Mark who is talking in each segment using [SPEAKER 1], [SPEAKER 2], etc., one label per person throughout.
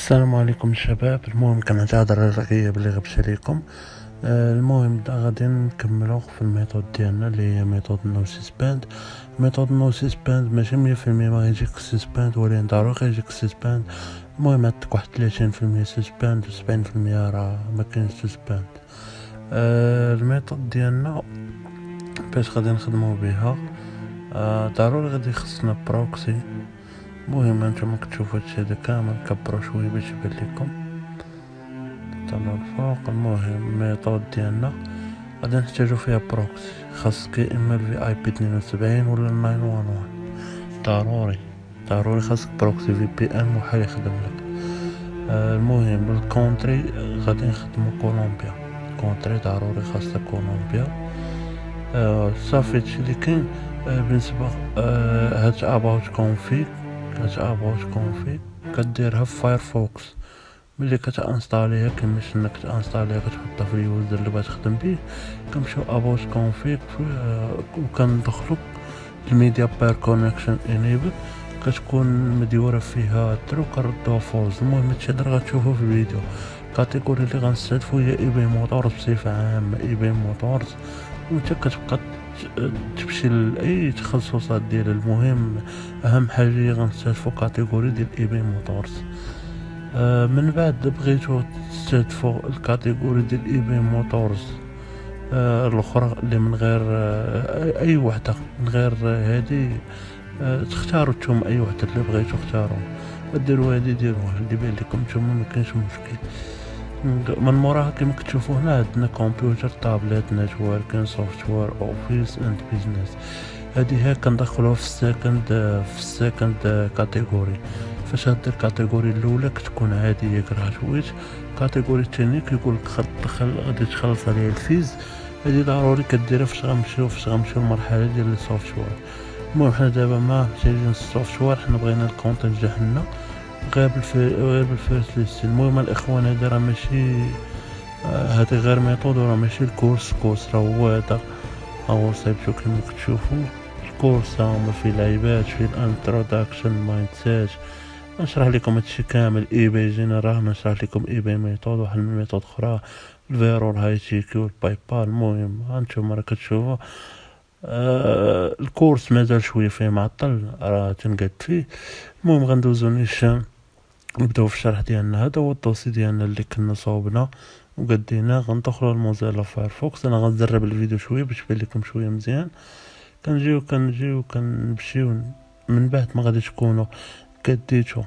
[SPEAKER 1] السلام عليكم الشباب. المهم كانت هضره رغيه بلي غبت عليكم. المهم غادي نكملو في الميثود ديالنا اللي هي ميثود نو سسباند. ميثود نو سسباند ماشي 100% ما يجيك سسباند، ولكن ضروري يجيك سسباند. المهم عندك واحد 30% سسباند و 70% راه ما كاينش سسباند. الميثود ديالنا باش غادي نخدمو بها ضروري غادي خصنا بروكسي. المهم انتم كتشوفوا هادشي هذا كامل، كبروا شويه باش يبان لكم طلعوا الفوق. المهم الميثود ديالنا غادي نحتاجو فيها بروكسي، خاصك يا اما الفي اي بي 72 ولا 911. ضروري خاصك بروكسي في بي ان محال يخدم لك. المهم الكونتري غادي نخدمو كولومبيا. كونتري ضروري خاصك كولومبيا. صافي هادشي اللي كاين. بالنسبه هاد اباوت كونفيغ كديرها في فايرفوكس. ملي كتانستاليها كيمشي انك تانستاليها كتحطها في اليوزر اللي بغيت تخدم به، كنمشيو اباوت كونفيغ وكندخلو الميديا باير كونيكشن انيبل، كتكون مديوره فيها ترو كنردوها فولز. المهم هادشي اللي غتشوفو في الفيديو. الكاتيجوري اللي غنستهدفو هي اي بي موتورز بصفه عامه، اي بي موتورز، وانت كتبقى تمشي لاي تخصصات ديال. المهم اهم حاجه هي غنستهدفو كاتيجوري ديال اي بي موتورز. من بعد بغيتو تستهدفو الكاتيجوري ديال اي بي موتورز الاخرى اللي من غير اي وحده من غير هادي، تختاروا نتوما اي وحده اللي بغيتو اختاروا. ديروا هادي ديروها اللي بان لكم نتوما، ما كاينش مشكل. من موراها كما كتشوفوا هنا عندنا كمبيوتر، تابلت، نتورك، سوفتوير، اوفيس اند بيزنس. هذه هي كندخلوها في السكند كاتيجوري. فاش هدير الكاتيجوري الاولى كتكون عاديه جراتويت. الكاتيجوري الثاني كيقول لك غادي تخلص عليها الفيز. هذه ضروري كديرها فاش غنمشيو المرحله ديال السوفتوير. المهم حنا دابا ما محتاجين السوفتوير، حنا بغينا الكونت نجحنا غير بالفيرست ليست. المهم الاخوان هذا راه ماشي هذا غير ميثود، راه ماشي الكورس راه هو هذا هو صايبتو كما كتشوفوا. الكورس هما فيه لعيبات، فيه الانتروداكشن مايند سيت، نشرح لكم هادشي كامل. اي بي جينيرال نشرح لكم اي بي ميثود، واحد من ميثود اخرى الفيرو الهاي تي كيو الباي بال. المهم هانتوما راه كتشوفوا الكورس مازال شويه فيه معطل، راه تنقاد فيه. المهم غندوزو نيشان نبداو في الشرح ديالنا. هذا هو الدوسي ديالنا اللي كنا صوبنا وقدينا. غندخلوا لموزيلا فايرفوكس. انا غنزرب الفيديو شويه باش يبان لكم شويه مزيان. كنجيو كنمشيو. من بعد ما غادي تكونوا كديتو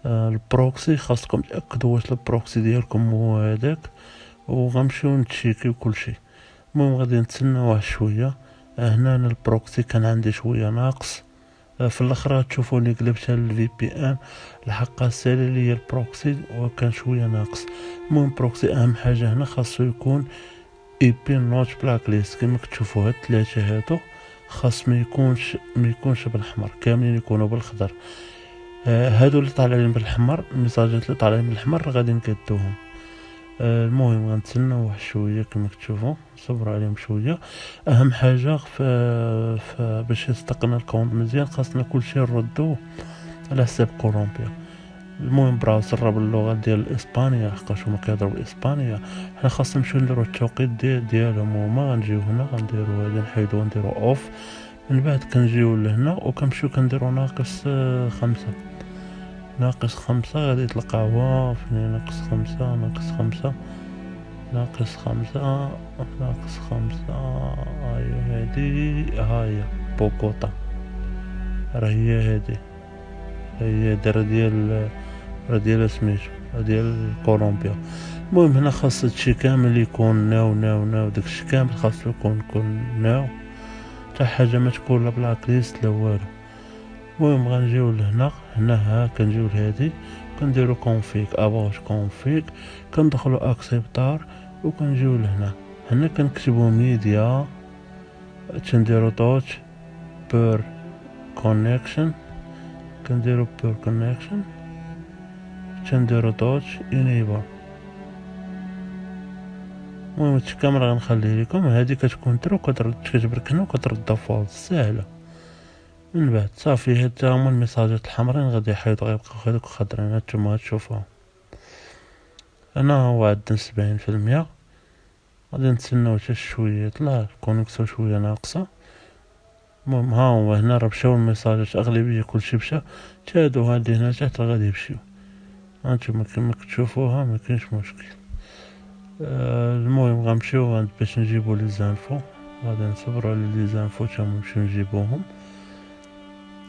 [SPEAKER 1] البروكسي، خاصكم تاكدوا واش البروكسي ديالكم هو هذاك، وغنمشيو نتشيكيو كلشي. المهم غادي نتسناو واحد شويه. هنا البروكسي كان عندي شويه ناقص. في الاخر تشوفوني قلبتها للفي بي ان الحق السالي اللي هي البروكسي وكان شويه ناقص. المهم بروكسي اهم حاجه هنا خاصو يكون اي بي نوت بلاك ليست. كما كتشوفوا هاد الثلاثه هادو خاص ما يكونش بالاحمر، كاملين يكونوا بالخضر. هادو اللي طالعين بالاحمر، الميساجات اللي طالعين بالاحمر غادي نكدوهم. المهم غنتسناو واحد شويه كما كتشوفوا، صبروا عليهم شويه. اهم حاجه باش يستقنا الكونت مزيان خاصنا كلشي نردوه على حساب كولومبيا. المهم براوزر باللغه ديال اسبانيا، حقاش هما كيهضروا اسبانيا. حنا خاصنا نمشيو نديرو التوقيت ديالهم هما. غنجيو هنا غنديرو هذا نحيدو نديرو اوف. من بعد كنجيو لهنا وكنمشيو كنديرو ناقص 5. غادي تلقاوها فين ناقص 5 ايوا هادي هاهي بوغوتا، راه هي هادي دار ديال سميتو ديال كولومبيا. المهم هنا خاص هادشي كامل يكون ناو داكشي كامل خاصو يكون ناو، حتى حاجه ما تكون لا بلاك ليست لا والو. المهم غنجيو لهنا ها كنجيو لهادي كنديرو كونفيغ اباوت كونفيغ، كندخلو اكسبتار وكنجيو هنا كنكتبو ميديا، تنديرو دوت بير كونيكشن، تنديرو دوت انيبل. المهم هادشي كامل غنخليه لكم. هادي كتكون ترو كتبرك هنا وكترد فولس ساهله. من بعد صافي هاد هما الميساجات الحمرين غادي يحيدو، غيبقاو هادوك خضرين هانتوما تشوفوهم. هنا هو عندنا 70%. غادي نتسناو حتى شوية يطلع الكونيكسيون شوية ناقصة. المهم ها هو هنا راه مشاو الميساجات اغلبية كلشي مشى، تا هادو هادي هنا تحت راه غادي يمشيو. هانتوما كيما كتشوفوها مكاينش مشكل. المهم غنمشيو باش نجيبو لي زانفو، غادي نصبرو على لي زانفو تا نمشيو نجيبوهم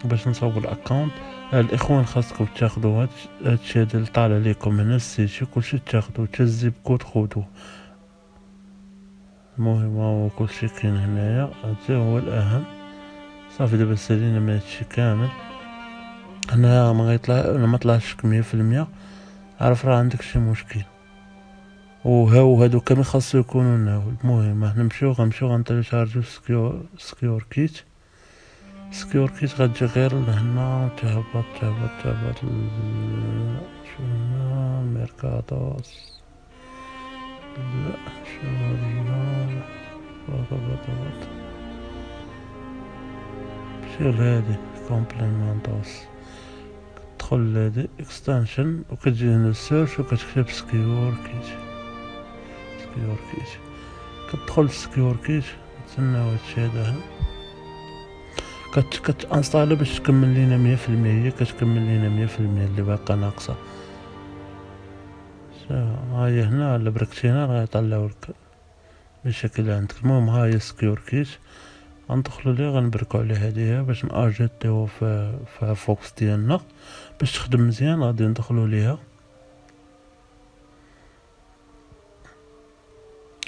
[SPEAKER 1] باش نصاوبو الاكونت. الاخوان خاصكم تاخدو هادشي هذا اللي طالع ليكم هنا السيتي كلشي تاخدو، تا الزيب كود خدوه. المهم هو كلشي كاين هنايا، هذا هو الاهم. صافي دابا سالينا من هادشي كامل. هنا ما غيطلع ما طلعش 100%، عارف راه عندك شي مشكل. وهادو كامل خاصو يكونوا هنا. المهم حنا غنمشيو غنتيليشارجيو سكيور كيت. سكيور كيت غتجي غير لهنا، تهبط شو هنا ميركادوس، لا شو هنا بط مشي لهادي كومبليمنتوس، تدخل لهادي اكستنشن وكتجي هنا سيرش وكتكتب سكيور كيت. كتدخل سكيور كيت تسناو هادشي هذا كتانستالي باش تكمل لينا 100%. هي كتكمل لينا 100% اللي باقا ناقصه. هاهي هنا الا بركتي هنا غيطلعو لك بالشكل عندك. المهم هاهي سكيور كيت غندخلو ليه غنبركو على هادي باش ناجيتيو في فوكس ديالنا باش تخدم مزيان. غادي ندخلو ليها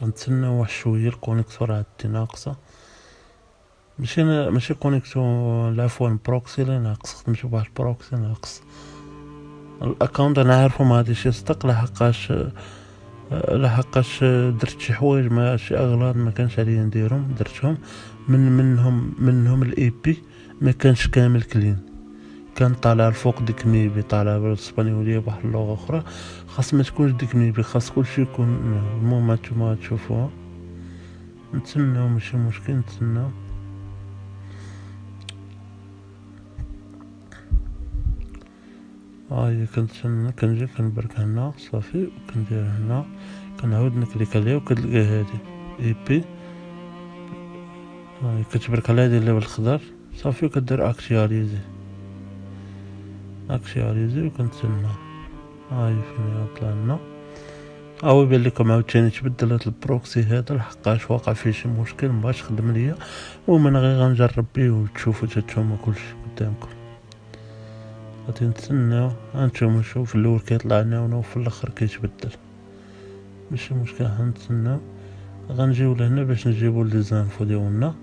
[SPEAKER 1] نتسناو واحد شويه. الكونيكسيون عندي ناقصه، ماشي كونيكسيون عفوا بروكسي اللي ناقص. خدمت بواحد البروكسي ناقص. الاكونت انا عارفو ما غاديش يصدق لحقاش درت شي حوايج ما شي اغلاط ما كانش عليا نديرهم درتهم. منهم الاي بي ما كانش كامل كلين، كان طالع الفوق ديك ميبي طالع بالاسبانيوليه بواحد اللغه اخرى. خاص ما تكونش ديك ميبي، خاص كلشي يكون. المهم هانتوما تشوفوها. نتسناو ماشي مشكل نتسناو. هاهي كنتسنى كنجي كنبرك هنا صافي وكندير هنا كنعاود نكليك عليها وكتلقى هادي اي بي. هاهي كتبرك على هادي اللي بالخضر صافي وكدير اكتياليزي وكنتسنى. هاهي فين طلع لنا. او يبان لكم عاوتاني تبدل هاد البروكسي هذا لحقاش واقع فيه شي مشكل مبغاش خدم ليا. المهم انا غير غنجرب بيه وتشوفوا نتوما كلشي قدامكم. غادي نتسناو هانتوما شوف الاول كيطلع لنا وفي الاخر كيتبدل، ماشي مشكل غنتسناو. غنجيو لهنا باش نجيبو لي زانفو ديالنا.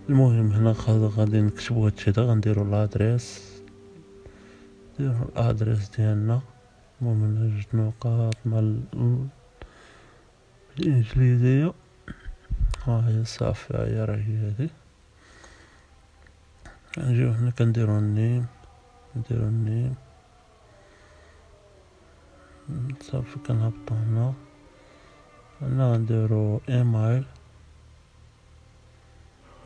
[SPEAKER 1] المهم هنا غادي نكتبو هادشي هذا، غنديرو الادريس ديالنا. المهم هنا جوج نقاط مع الانجليزيه. هاهي صافي هاهي راه هي هادي. نجيو هنا كنديرو النيم صافي كنهبطو هنا غنديرو ايميل.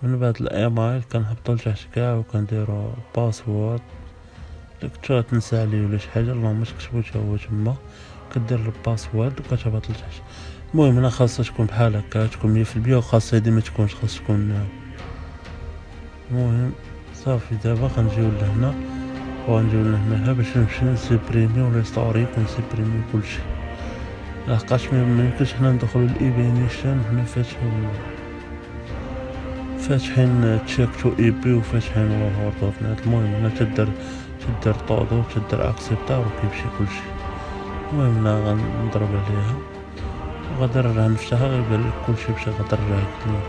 [SPEAKER 1] من بعد الايميل كنهبطو لتحت كاع وكنديرو باسورد. كنتو تنسى عليه ولا شي حاجه اللهم تكتبو تا هو تما كدير الباسورد وكتهبط لتحت. المهم هنا خاصها تكون بحال هكا تكون 100% وخاصها هادي ما تكونش، خاص تكون. المهم صافي دابا غنجيو لهنا باش نمشي نسيبريمي ولا ستوريك ونسيبريمي كلشي. لحقاش ميمكنش حنا ندخلو الايبينيشن حنا فاتحين تشيك تو اي بي وفاتحين وورد دوت نت. المهم هنا تدير طودو تدير اكسبتار وكيمشي كلشي. المهم هنا غنضرب عليها وغادر راه نفتحها غيبان لك كلشي باش غترجع كلين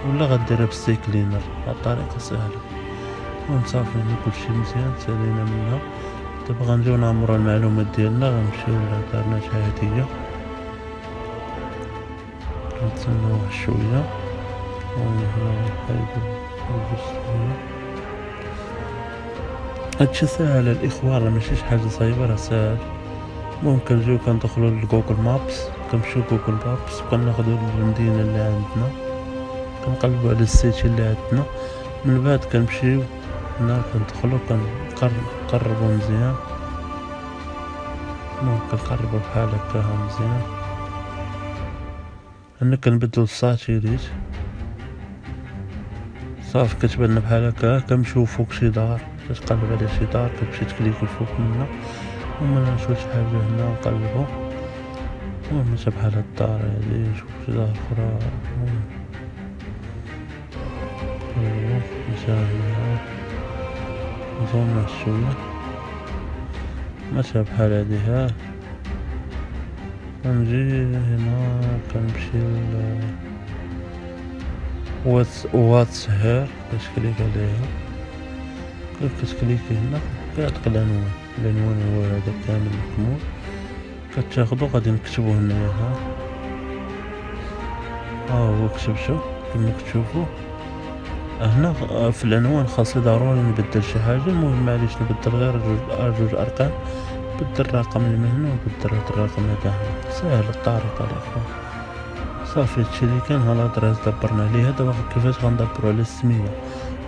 [SPEAKER 1] ولا غديرها بالسي كلينر. هاد الطريقه سهله. المهم صافي هنا كلشي مزيان سالينا منها. دابا غنجيو نعمرو المعلومات ديالنا. غنمشيو للانترنت عاديه نتسناو واحد شويه. هادشي ساهل الاخوان، راه ماشي شي حاجه صعيبه، راه ساهل. المهم كنجيو كندخلو لجوجل مابس، كنمشيو جوجل مابس وكناخدو المدينه اللي عندنا، كنقلبو على السيتي اللي عندنا. من بعد كنمشيو هنا كندخلو كنقربو مزيان. ممكن نقربو بحال هكاها مزيان. أنا كنبدلو الساتيريت صافي كتبان بحال هكا. كنمشيو فوق شي دار، كتقلب على شي دار كتمشي تكليكي فوق منا، ومن نشوف شي حاجة هنا نقلبو. المهم حتى بحال هاد الدار هادي نشوف شي دار أخرى. المهم مثلا هنا نزولنا شوية مثلا بحال هادي. ها كنجي هنا كنمشي واتس هير، كتكليك عليها. كتكليكي هنا كيعطيك العنوان هو هذا كامل مكمول. كتاخدو غادي نكتبو هنايا. ها هو كتبتو كما كتشوفو هنا. في العنوان خاصني ضروري نبدل شي حاجة. المهم معليش نبدل غير جوج أرقام. بدل الرقم اللي من هنا وبدل هاد الرقم هذا هنا. ساهلة الطريقة الأخرى. صافي هادشي اللي كان. ها الأدريس دبرنا عليه. دابا كيفاش غندبرو على السمية؟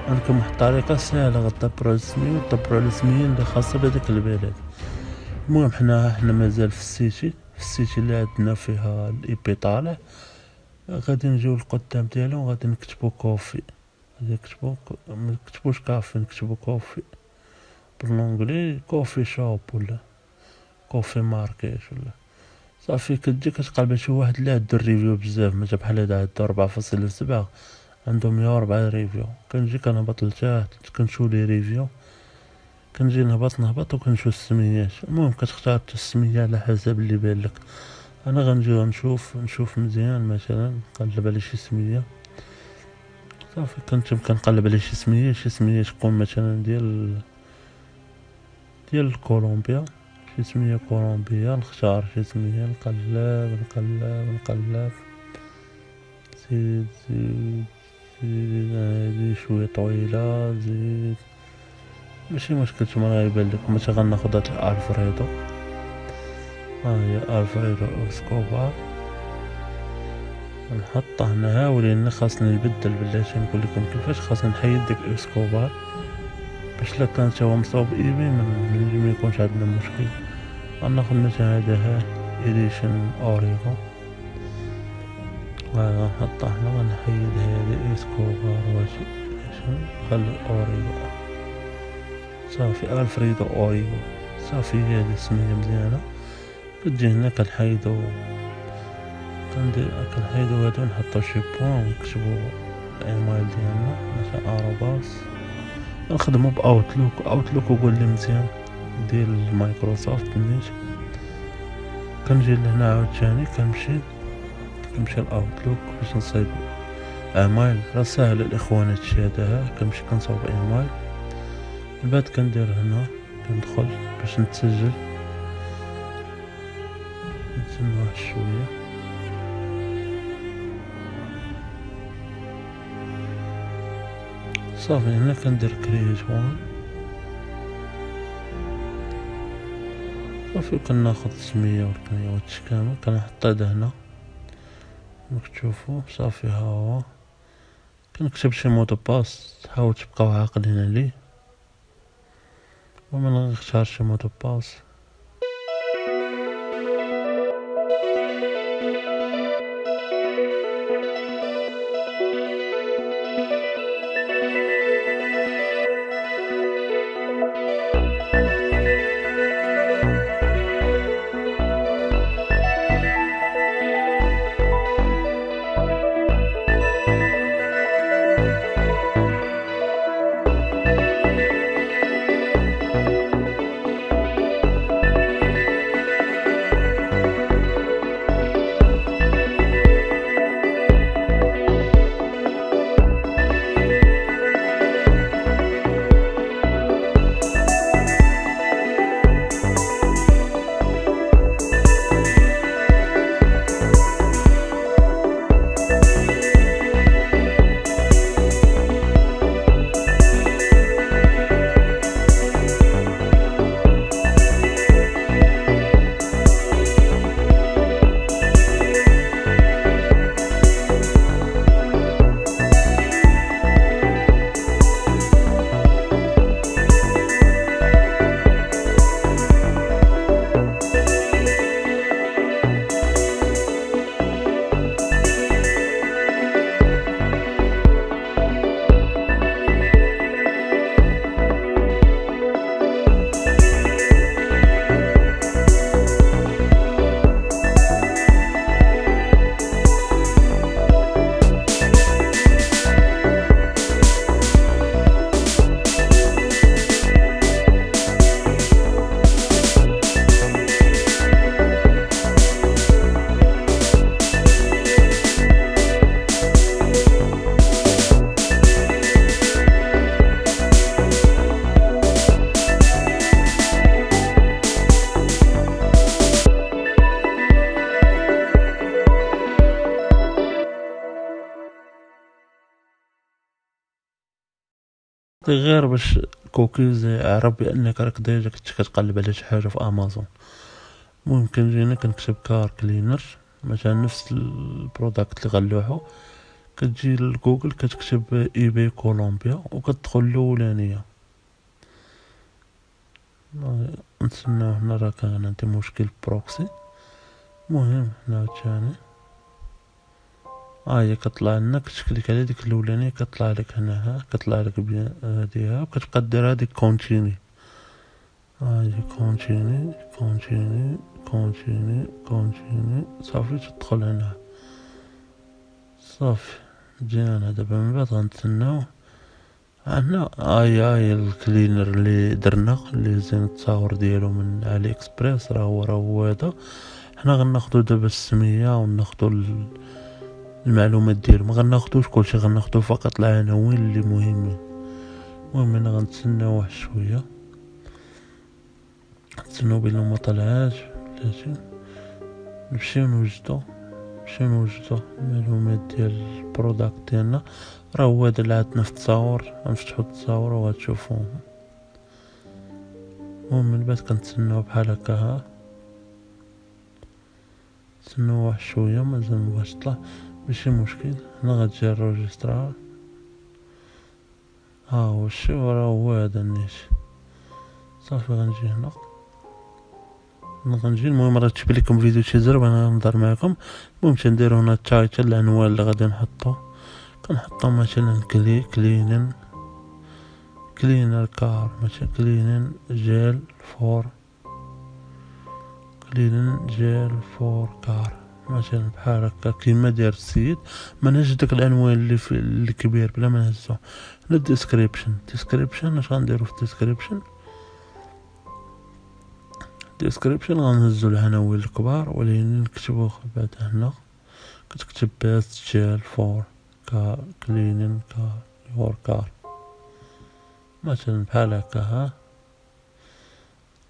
[SPEAKER 1] عندكم واحد الطريقة ساهلة غدبرو على السمية وتدبرو على السمية اللي خاصة بهداك البلد. المهم حنا مازال في السيتي اللي عندنا فيها الاي بي طالع. غادي نجيو القدام ديالو وغادي نكتبو كوفي. غادي منكتبوش كافي، نكتبو كوفي باللونجلي. كوفي شوب ولا كوفي ماركيش ولا. صافي كتجي كتقلب شي واحد اللي عندو الريفيو بزاف. مثلا بحال هدا عندو 4.7 عندو 104 ريفيو. كنجي كنهبط لتحت كنشوف لي ريفيو. كنجي نهبط وكنشوف السميات. المهم كتختار السمية على حسب اللي بالك. انا غنجي نشوف مزيان مثلا نقلب على شي سمية. صافي كنقلب على شي سمية تكون مثلا ديال كولومبيا. شي سمية كولومبيا نختار شي سمية. نقلب زيد هادي شوية طويلة. زيد ماشي مشكل. تما غيبان لك مثلا غناخد هاد الفريدو. هي الفريدو اسكوبار نحطها هنا. ولكن خاصني نبدل بلاتي نقول لكم كيفاش خاصني نحيد ديك اسكوبار باش لا كان هو مصاوب ايبي ما يكونش عندنا مشكل. غناخد مثلا هذا اديشن اوريغو. غنحطها هنا. غنحيد هذه اسكوبار واش نخلي اوريغو. صافي الفريدو اوريغو. صافي هذه السمية مزيانة. كتجي هنا كنحيدو هادو نحطو شي بوان ونكتبو الايميل ديالنا مثلا اروباس. نخدمو باوتلوك وقول لي مزيان ديال مايكروسوفت نيت. كنجي لهنا عاوتاني كنمشي لاوتلوك باش نصايب ايميل. راه ساهل الاخوان هادشي هذا. كنمشي كنصاوب ايميل. من بعد كندير هنا كندخل باش نتسجل. نتسنى واحد شوية. صافي هنا كندير كرييت وان. صافي كناخد السمية والكنية كامل كنحط هذا هنا كتشوفو. صافي ها هو كنكتب شي مود باس. حاول تبقاو عاقلين عليه ومن نختار شي مود باس. غير باش كوكيز عرف بانك راك ديجا كنت كتقلب على شي حاجه في امازون. المهم كنجينا كنكتب كار كلينر مثلا نفس البرودكت اللي غنلوحو، كتجي لجوجل كتكتب ايباي كولومبيا وكتدخل الاولانيه. نتسناو هنا راه كان عندي مشكل بروكسي. المهم هنا عاوتاني هي كطلع لنا، كتكليك على ديك الاولانيه كطلع لك هنا، كطلع لك بيان هاديها، وكتبقى دير هاديك كونتيني. هاي كونتيني كونتيني كونتيني كونتيني صافي تدخل هنا صافي. مزيان دابا من بعد غنتسناو عندنا هاي الكلينر اللي درنا اللي زين التصاور ديالو من علي اكسبريس، راه هو هذا. حنا غناخدو دابا السميه وناخدو المعلومات ديالو، ما غناخدوش كلشي، غناخدو فقط العناوين اللي مهمين. المهم هنا غنتسناو واحد شويه، نتسناو بلا ما طلعاش بلاتي، نمشيو نوجدو المعلومات ديال البروداكت ديالنا. راه هو هذا اللي عندنا في التصاور، غنفتحو التصاور وغتشوفوه. المهم من بعد كنتسناو بحال هكا، نتسناو واحد شويه مازال مبغاش يطلع، ماشي مشكل. هنا غتجي الروجسترار، هو شوف راه هو هذا النيش. صافي غنجي هنا غنجي. المهم راه تشوف لكم فيديو تيزر وانا نهضر معكم. المهم تنديرو هنا التايتل، العنوان اللي غادي نحطو، كنحطو مثلا كلينر كار، مثلا كلينن جيل فور كار مثلا بحال هكا كيما داير السيد. ما نهزش داك العنوان اللي في الكبير بلا ما نهزو. هنا ديسكريبشن اش غنديرو في ديسكريبشن غنهزو العناوين الكبار ولكن نكتبو بعد هنا. كتكتب بيست جيل فور كار كلينن كار يور كار مثلا بحال هكا.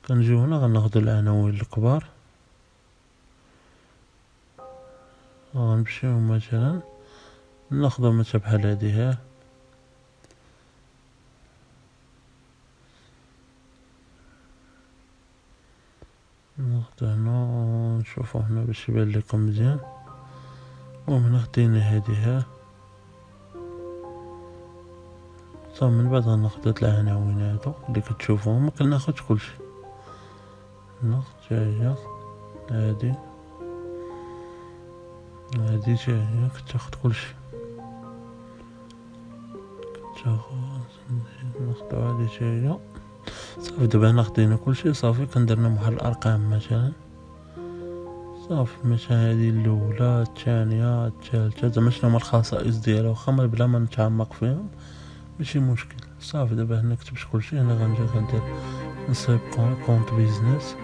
[SPEAKER 1] كنجيو هنا غناخدو العناوين الكبار، غنمشيو مثلا ناخدو مثلا بحال هادي، ناخدو هنا نشوفو هنا باش يبان لكم مزيان. ومن خدينا هادي صافي. من بعد غناخدو هاد العناوين هادو اللي كتشوفوهم، ما كناخدش كلشي. ناخد جاية هادي جاية كتاخد كلشي، ناخدو هادي جاية صافي. دابا هنا خدينا كلشي صافي. كنديرنا بحال الارقام مثلا صافي، مثلا هادي الاولى الثانيه الثالثه، زعما شنو هما الخصائص ديالها، واخا بلا ما نتعمق فيهم ماشي مشكل. صافي دابا هنا كتبت كلشي. هنا غنجي غندير نصيب كونت بيزنس،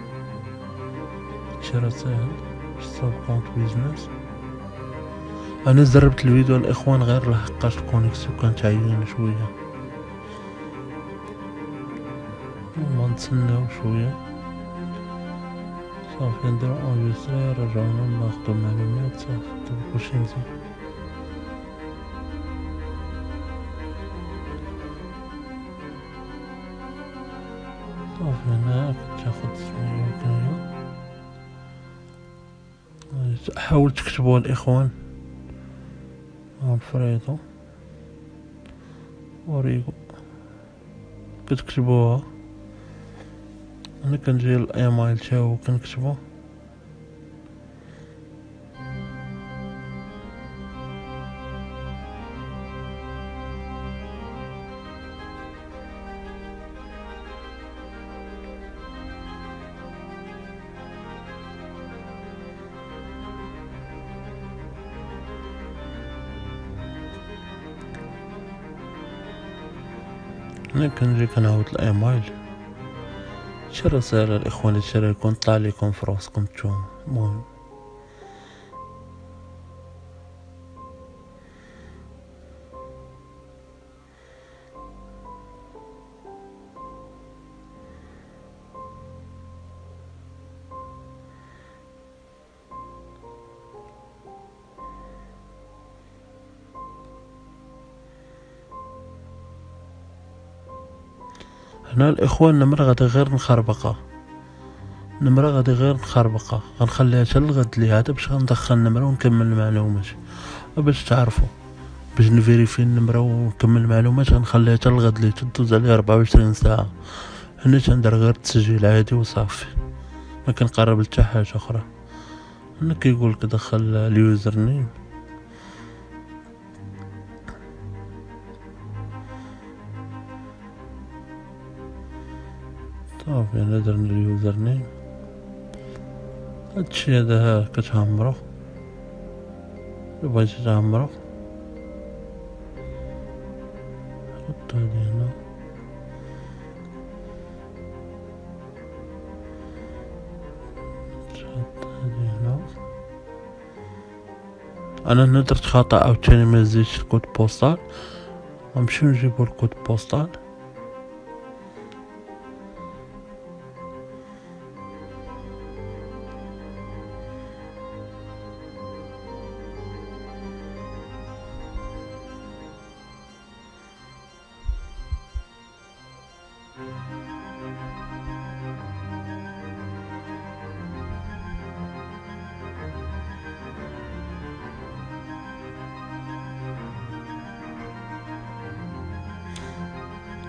[SPEAKER 1] شرا ساهل نصيب كونت بيزنس. انا زربت الفيديو الاخوان غير لحقاش الكونيكسيون كانت عيانه شويه. نتسناو شويه صافي. نديرو انجستري، رجعونا ناخدو المعلومات صافي. دابا كلشي مزيان صافي. هنا كتاخد سمية وكنية. حاول تكتبوها الاخوان، الفريدو وريغو كتكتبوها. انا كنجي الايميل تاعو كنكتبو. انا كنجي كنعاود الايميل. شي رسالة الاخوان اللي يكون طلع لكم في راسكم نتوما. المهم هنا الاخوان النمرة غادي غير نخربقها، النمرة غادي غير نخربقها، غنخليها حتى الغد لي هذا باش غندخل النمرة ونكمل المعلومات. باش تعرفوا باش نفيريفي النمرة ونكمل المعلومات غنخليها حتى الغد لي تدوز عليه 24 ساعة. هنا تندير غير التسجيل عادي وصافي، ما كنقرب لتا حاجة اخرى. هنا كيقولك دخل اليوزر نيم، صافي انا درنا اليوزر نيم. هادشي هذا كتعمرو، بغيتي تعمرو حط هادي هنا، تحط هادي هنا. انا هنا درت خطأ عاوتاني ما زيدتش الكود بوستال، غنمشيو نجيبو الكود بوستال.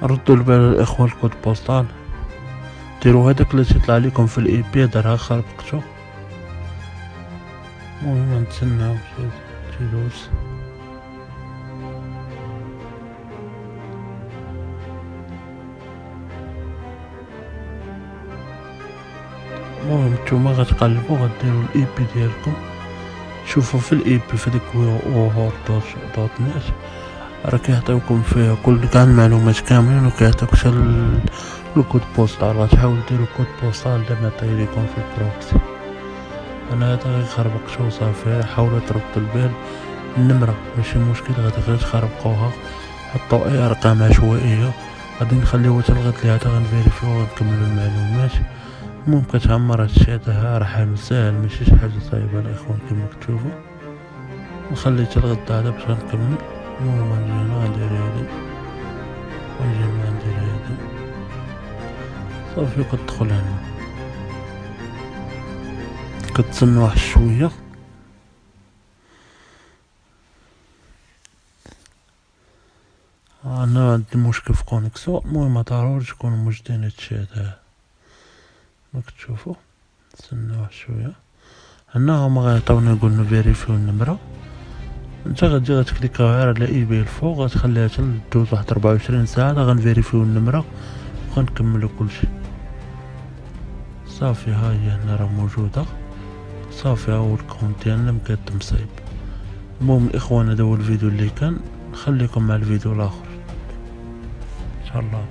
[SPEAKER 1] ردوا البال الاخوان الكود بوستال، ديروا هذاك اللي تيطلع لكم في الاي بي دارها خربقتو. المهم نتسناو تيدوز. المهم نتوما غتقلبوا غديروا الاي بي ديالكم، شوفوا في الاي بي في ديك وهور دوت نت راه كيعطيوكم فيها كل كاع المعلومات كاملين وكيعطيوك حتى الكود بوستال. غتحاولوا ديروا كود بوستال دا ما طايليكم في البروكسي. انا هذا غير خربقتو وصافي. حاولوا تردوا البال، النمرة ماشي مشكل غادي غير تخربقوها، حطوا اي ارقام عشوائية غادي نخليوها حتى الغد لي هذا غنفيريفيو وغنكملو المعلومات. المهم كتعمر هادشي هذا راه حال ساهل ماشي شي حاجة صعيبة الاخوان كما كتشوفوا. نخلي حتى الغد هذا باش غنكمل. المهم غنجي هنا غندير هادي ونجي هنا ندير هادي صافي. كتدخل هنا كتسنى واحد شوية. انا عندي مشكل في كونيكسيون. المهم ضروري تكونوا موجدين هادشي هذا ما كتشوفوا. نستنى واحد شوية. هنا هما غيعطيونا يقولنا فيريفيو النمرة. انت غتجي غتكليكا غير على اي بي الفوق غتخليها حتى دوز واحد 24 ساعة غنفيريفيو النمرة وغنكملو كلشي صافي. ها هي هنا راه موجودة صافي. ها هو الكونت ديالنا مكتم صايب. المهم الاخوان هذا هو الفيديو اللي كان، نخليكم مع الفيديو الاخر ان شاء الله.